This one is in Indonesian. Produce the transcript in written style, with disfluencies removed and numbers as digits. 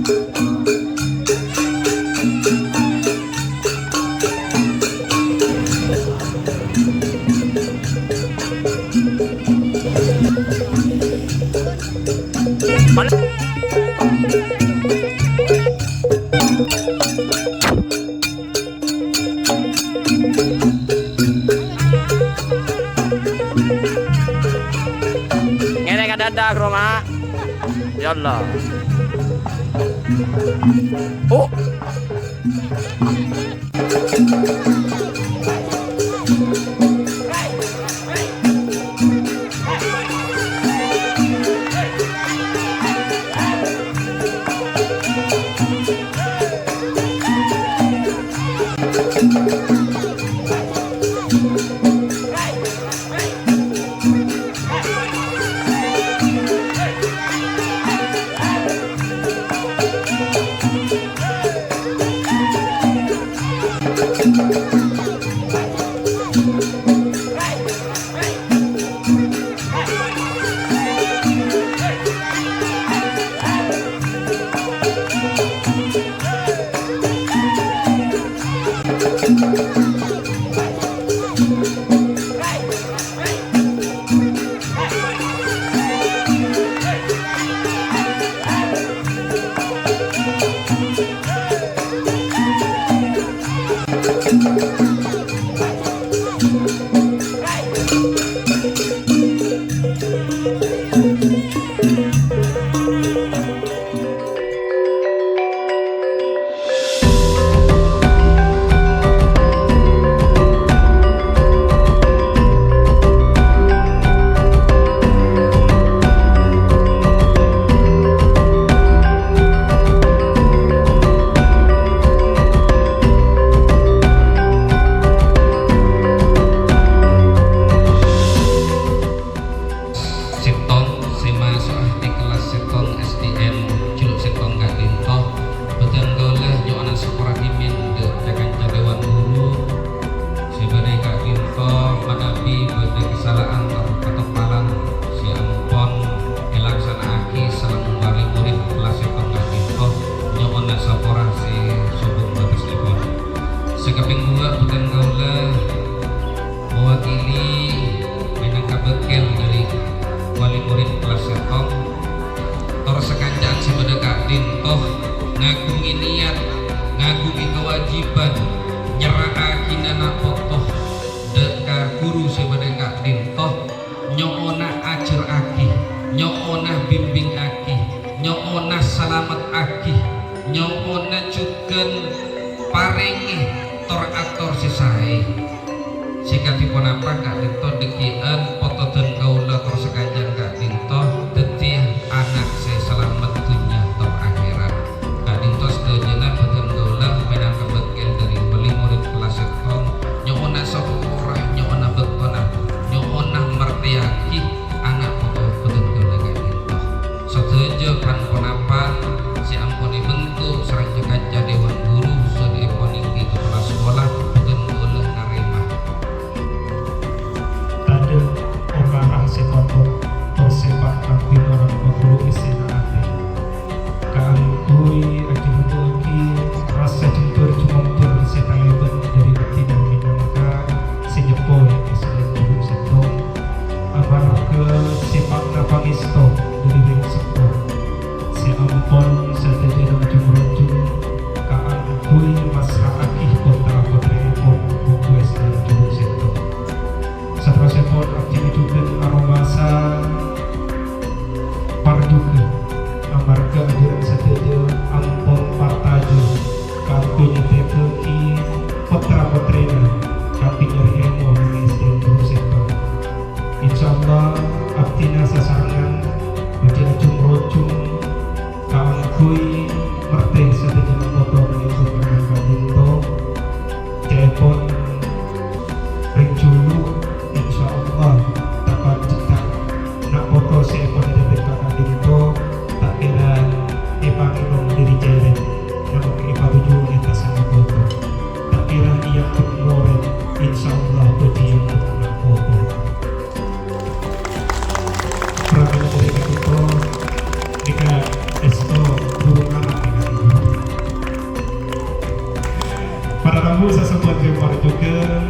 Ngene kadadak Roma. Yallah. Oh. ngagungi niat, ngagungi kewajiban, nyerahake anak potoh deka guru sebenarnya Kak Dintoh nyona ajar aki, nyona bimbing aki, nyona selamat aki, nyona juga parengi tor ator sisae sikapipun apa Kak Dintoh dekian foto dan kaula tor sekajan Kak Dintoh deti anak saya selamat dunia tor akhirat. Kak Dintoh setujuan betul kaula menang kebekel dari beli murid kelas setong nyona seorah nyona betona nyona mertiaki anak foto betul kaula Kak Dintoh setuju kan kenapa si ampuni bentuk serang juga dewan guru sudah eponi kepala sekolah betul kaula narima tanda orang sepatut tersepak tapi orang guru isina ate kaantui aki betuki rasa jempur cumpur setaliban dari tidak menyangka sejepoy isina guru seto abar ke sepak napangisto dari ring seto si ampun setelah jumrujung kaantui masa akih kontra potreipun buku isina guru seto setelah sepot aktif juga aromasa parduke amarga ajaran seteja ampun partaja kampung teki putra putrina tapi dari ilmu mengistin terus itu insyaallah aktina sasangan menjadi jumrojum kawan kui merteh seteja memotong itu dengan Dinto telepon ring julu insyaallah dapat jika nak foto seekor dari kakak Dinto tak kira ipang diri jeret namun ipa tujuh kita sama foto tak kira ia kemuren insyaallah bagi yang nak foto perangan dari Dinto jika esto guru lagu sesempat Gemar juga